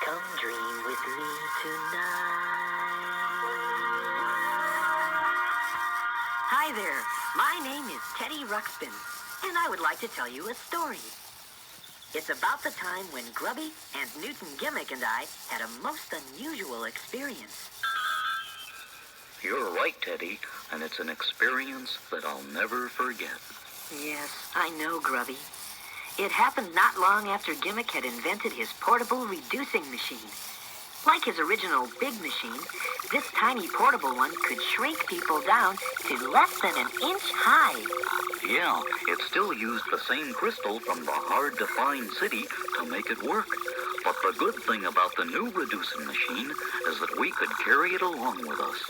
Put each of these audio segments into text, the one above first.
Come dream with me tonight. Hi there. My name is Teddy Ruxpin, and I would like to tell you a story. It's about the time when Grubby and Newton Gimmick and I had a most unusual experience. You're right, Teddy, and it's an experience that I'll never forget. Yes, I know, Grubby. It happened not long after Gimmick had invented his portable reducing machine. Like his original big machine, this tiny portable one could shrink people down to less than an inch high. Yeah, it still used the same crystal from the hard-to-find city to make it work. But the good thing about the new reducing machine is that we could carry it along with us.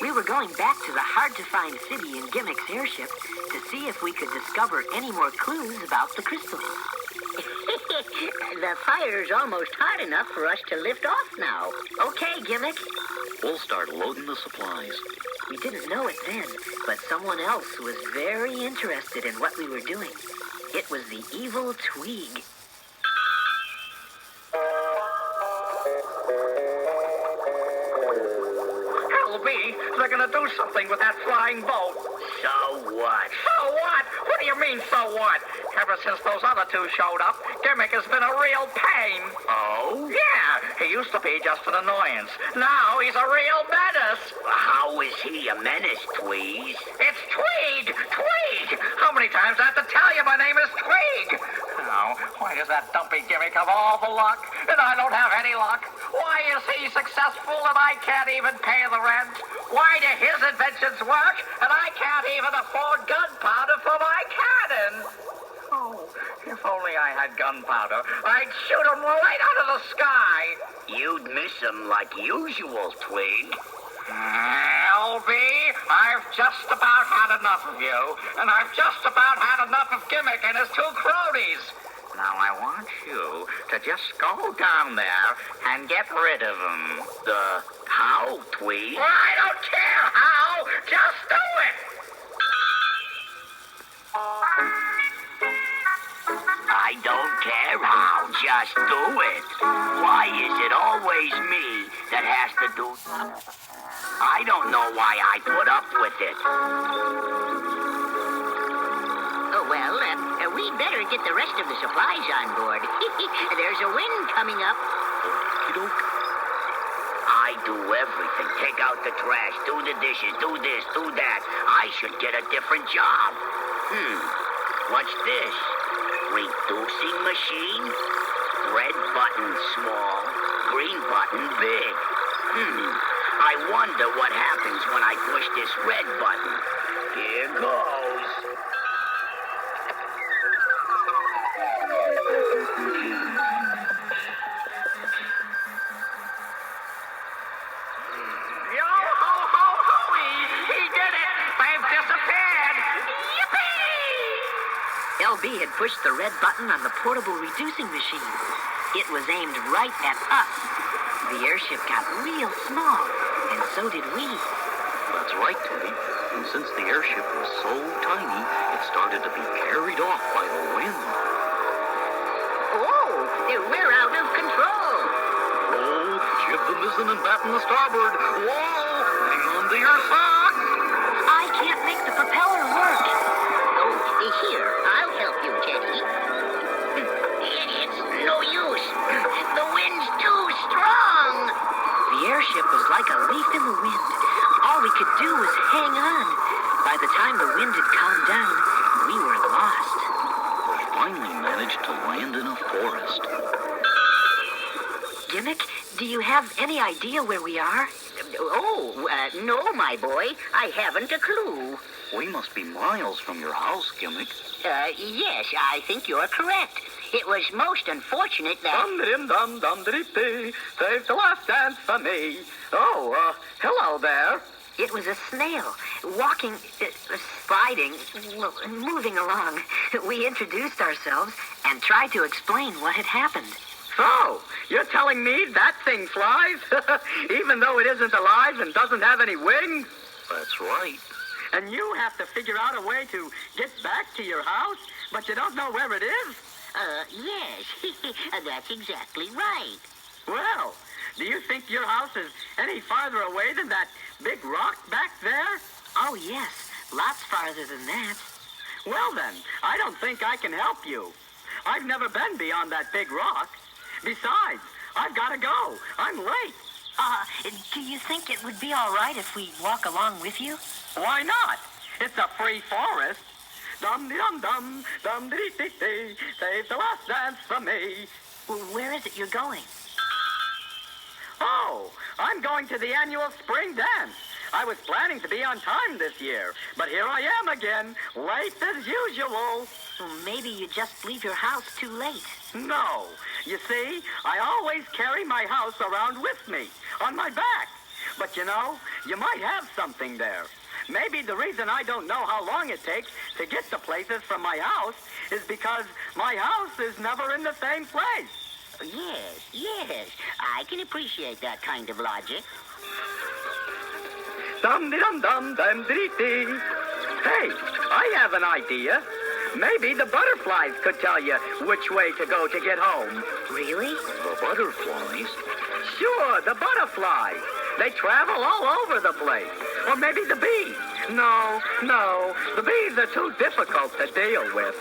We were going back to the hard-to-find city in Gimmick's airship to see if we could discover any more clues about the crystal. The fire's almost hot enough for us to lift off now. Okay, Gimmick. We'll start loading the supplies. We didn't know it then, but someone else was very interested in what we were doing. It was the evil Tweeg. Grubby, they're gonna do something with that flying boat. So what? So what? What do you mean, so what? Ever since those other two showed up, Gimmick has been a real pain. Oh? Yeah, he used to be just an annoyance. Now he's a real menace. How is he a menace, Tweez? It's Tweeg! Tweeg! How many times I have to tell you my name is Tweeg? Oh, why does that dumpy Gimmick have all the luck, and I don't have any luck? Why is he successful and I can't even pay the rent? Why do his inventions work and I can't even afford gunpowder for my cannon? Oh, if only I had gunpowder, I'd shoot him right out of the sky. You'd miss him like usual, Tweeg. LB, I've just about had enough of you, and I've just about had enough of Gimmick and his two cronies. Now I want you to just go down there and get rid of them. How, Tweeg? Well, I don't care how, just do it. I don't care how, just do it. Why is it always me that has to do... I don't know why I put up with it. Oh, well, we'd better get the rest of the supplies on board. There's a wind coming up. Okey-doke. I do everything. Take out the trash, do the dishes, do this, do that. I should get a different job. What's this? Reducing machine? Red button small, green button big. I wonder what happens when I push this red button. Here goes. Yo ho ho hoey! He did it! They've disappeared! Yippee! LB had pushed the red button on the portable reducing machine. It was aimed right at us. The airship got real small, and so did we. That's right, Teddy. And since the airship was so tiny, it started to be carried off by the wind. Oh, we're out of control. Roll, jib the mizzen and batten the starboard. Whoa! Hang on to your socks! I can't make the propeller work. Oh, here, I'll help you, Teddy. It's no use. The wind's too strong. The airship was like a leaf in the wind. All we could do was hang on. By the time the wind had calmed down, we were lost. We finally managed to land in a forest. Gimmick, do you have any idea where we are? Oh, no, my boy. I haven't a clue. We must be miles from your house, Gimmick. Yes, I think you're correct. It was most unfortunate that... Dum-dum-dum-dum-dee-dee. Save the last dance for me. Oh, hello there. It was a snail, walking, sliding, well, moving along. We introduced ourselves and tried to explain what had happened. So, you're telling me that thing flies? Even though it isn't alive and doesn't have any wings? That's right. And you have to figure out a way to get back to your house, but you don't know where it is? Yes, that's exactly right. Well, do you think your house is any farther away than that big rock back there? Oh, yes. Lots farther than that. Well, then, I don't think I can help you. I've never been beyond that big rock. Besides, I've got to go. I'm late. Do you think it would be all right if we walk along with you? Why not? It's a free forest. Dum-de-dum-dum, dum-de-dee-dee-dee, save the last dance for me. Well, where is it you're going? Oh, I'm going to the annual spring dance. I was planning to be on time this year, but here I am again, late as usual. Well, maybe you just leave your house too late. No. You see, I always carry my house around with me, on my back. But you know, you might have something there. Maybe the reason I don't know how long it takes to get to places from my house is because my house is never in the same place. Yes. I can appreciate that kind of logic. Dum-de-dum-dum, dum-de-dee-dee. Hey, I have an idea. Maybe the butterflies could tell you which way to go to get home. Really? The butterflies? Sure, the butterflies. They travel all over the place. Or maybe the bees. No. The bees are too difficult to deal with.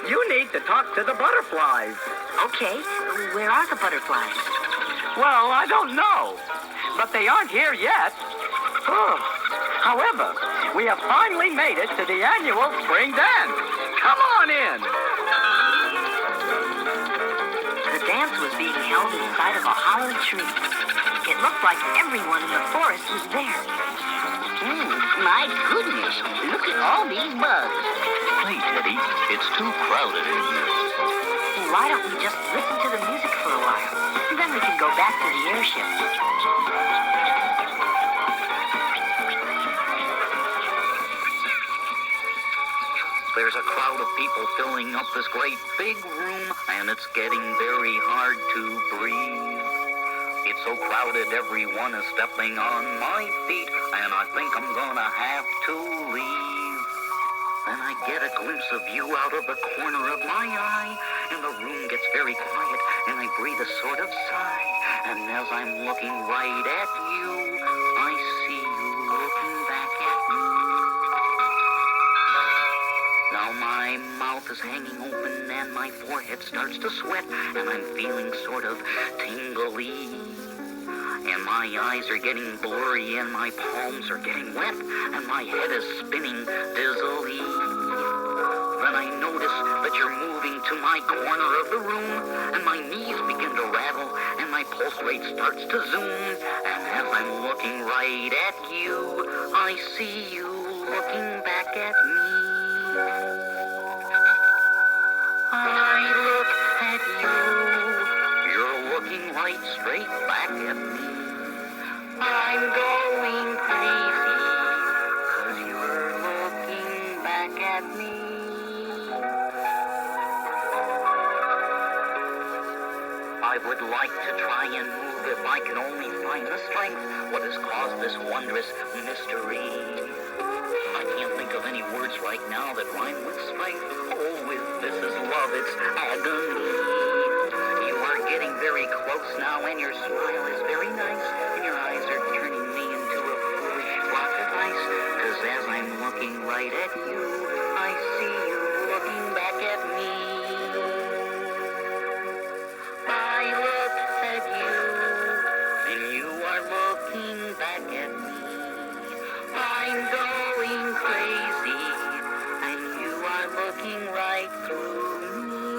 You need to talk to the butterflies. Okay, where are the butterflies? Well, I don't know. But they aren't here yet. Oh. However, we have finally made it to the annual spring dance. Come on in. The dance was being held inside of a hollow tree. It looked like everyone in the forest was there. My goodness, look at all these bugs. Hey, Teddy, it's too crowded in here. Why don't we just listen to the music for a while? And then we can go back to the airship. There's a crowd of people filling up this great big room, and it's getting very hard to breathe. It's so crowded, everyone is stepping on my feet, and I think I'm gonna have to leave. Then I get a glimpse of you out of the corner of my eye, and the room gets very quiet, and I breathe a sort of sigh. And as I'm looking right at you, I see you looking back at me. Now my mouth is hanging open and my forehead starts to sweat, and I'm feeling sort of tingly. And my eyes are getting blurry and my palms are getting wet, and my head is spinning dizzily. Then I notice that you're moving to my corner of the room, and my knees begin to rattle and my pulse rate starts to zoom. And as I'm looking right at you, I see you looking back at me. I look at you, you're looking right straight back at me. I'm going crazy, 'cause you're looking back at me. I would like to try and move if I could only find the strength. What has caused this wondrous mystery? I can't think of any words right now that rhyme with strength. Oh, if this is love, it's agony. You are getting very close now, and your smile is very nice, and your eyes are turning me into a foolish block of ice. 'Cause as I'm looking right at you, I see you looking back at me. I look at you, and you are looking back at me. I'm going crazy, and you are looking right through me.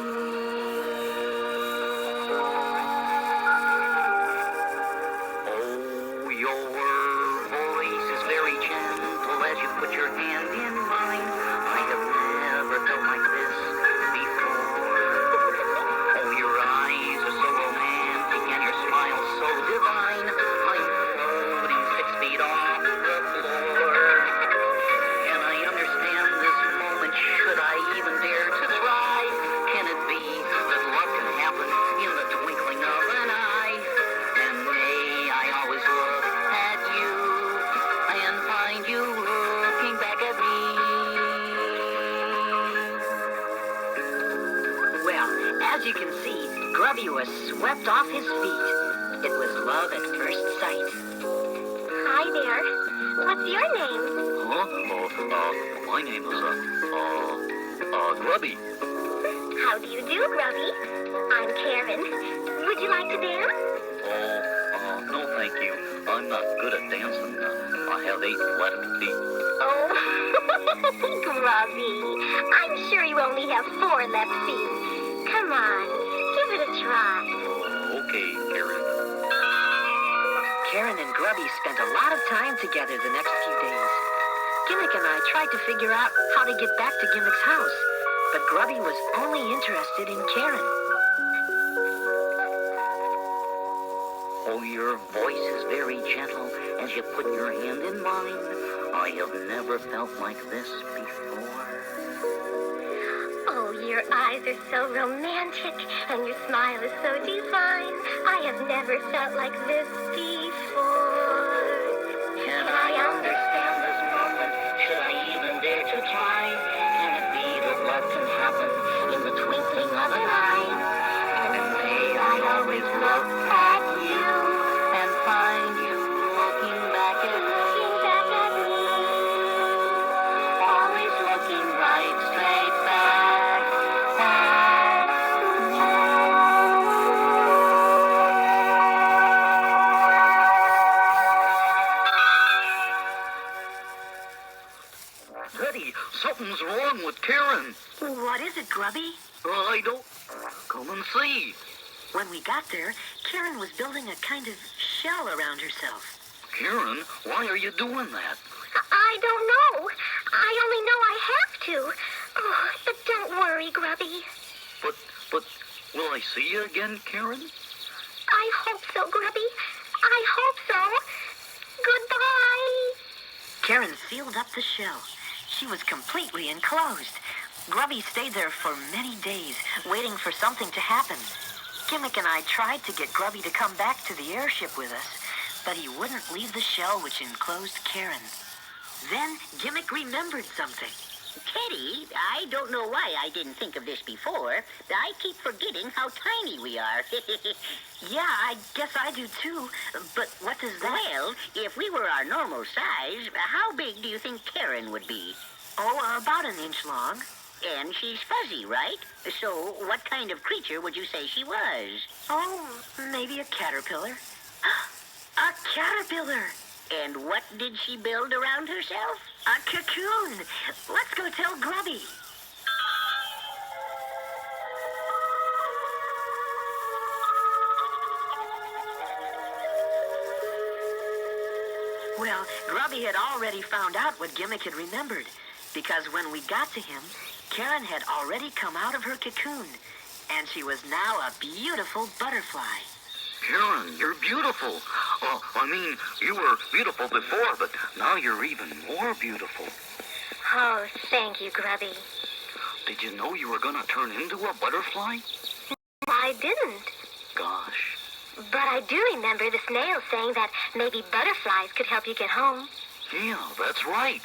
Oh, your voice is very gentle as you put your hand in mine. I have never felt like this before. Oh, your eyes are so romantic and your smile so divine. I'm floating 6 feet off the floor. And I understand this moment, should I even dare to try? Can it be that love can happen in the twinkling of an eye? And may I always look at you and find you looking back at me. Well, as you can see, Grubby was swept off his feet. It was love at first sight. Hi there. What's your name? Huh? My name is, Grubby. How do you do, Grubby? I'm Karen. Would you like to dance? No thank you. I'm not good at dancing. I have 8 left feet. Oh, Grubby. I'm sure you only have 4 left feet. Come on, give it a try. Okay, Karen. Karen and Grubby spent a lot of time together the next few days. Gimmick and I tried to figure out how to get back to Gimmick's house, but Grubby was only interested in Karen. Oh, your voice is very gentle as you put your hand in mine. I have never felt like this before. Oh, your eyes are so romantic, and your smile is so divine. I have never felt like this before. Can I understand this moment? Should I even dare to try? Can it be that love can happen in the twinkling of an eye? And may I always look at you and find you looking back at me. Always looking right straight back at Teddy, something's wrong with Karen. What is it, Grubby? I don't... Come and see. When we got there, Karen was building a kind of shell around herself. Karen, why are you doing that? I don't know. I only know I have to. Oh, but don't worry, Grubby. But, will I see you again, Karen? I hope so, Grubby. I hope so. Goodbye. Karen sealed up the shell. She was completely enclosed. Grubby stayed there for many days, waiting for something to happen. Gimmick and I tried to get Grubby to come back to the airship with us, but he wouldn't leave the shell which enclosed Karen. Then Gimmick remembered something. Teddy, I don't know why I didn't think of this before. I keep forgetting how tiny we are. Yeah, I guess I do too, but what does that... Well, if we were our normal size, how big do you think Karen would be? Oh, about an inch long. And she's fuzzy, right? So what kind of creature would you say she was? Oh, maybe a caterpillar. A caterpillar! And what did she build around herself? A cocoon! Let's go tell Grubby. Well, Grubby had already found out what Gimmick had remembered, because when we got to him, Karen had already come out of her cocoon, and she was now a beautiful butterfly. Karen, you're beautiful. I mean, you were beautiful before, but now you're even more beautiful. Oh, thank you, Grubby. Did you know you were going to turn into a butterfly? I didn't. Gosh. But I do remember the snail saying that maybe butterflies could help you get home. Yeah, that's right.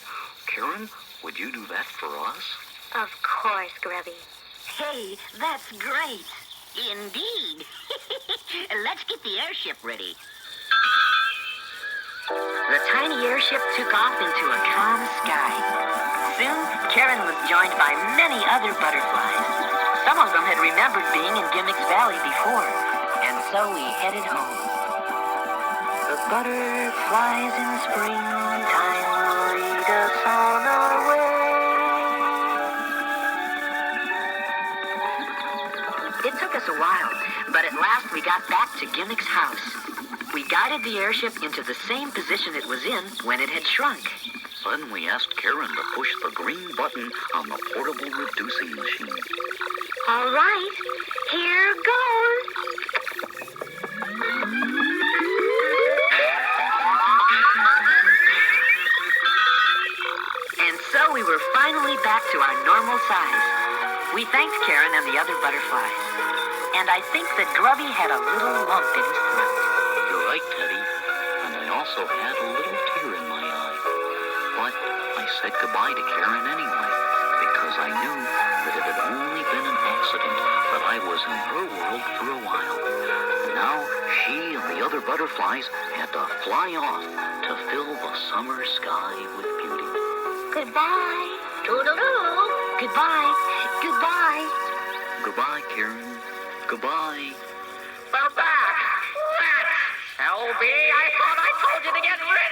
Karen, would you do that for us? Of course, Grubby. Hey, that's great. Indeed. Let's get the airship ready. The tiny airship took off into a calm sky. Soon, Karen was joined by many other butterflies. Some of them had remembered being in Gimmick's Valley before, and so we headed home. The butterflies in springtime lead us on our way. It took us a while, but at last we got back to Gimmick's house. We guided the airship into the same position it was in when it had shrunk. Then we asked Karen to push the green button on the portable reducing machine. All right, here goes. And so we were finally back to our normal size. We thanked Karen and the other butterflies. And I think that Grubby had a little lump in his throat. You're right, Teddy. And I also had a little tear in my eye. But I said goodbye to Karen anyway, because I knew that it had only been an accident, that I was in her world for a while. Now she and the other butterflies had to fly off to fill the summer sky with beauty. Goodbye. Toodaloo. Goodbye. Goodbye. Goodbye, Karen. Goodbye. Well, that. LB, I thought I told you to get rid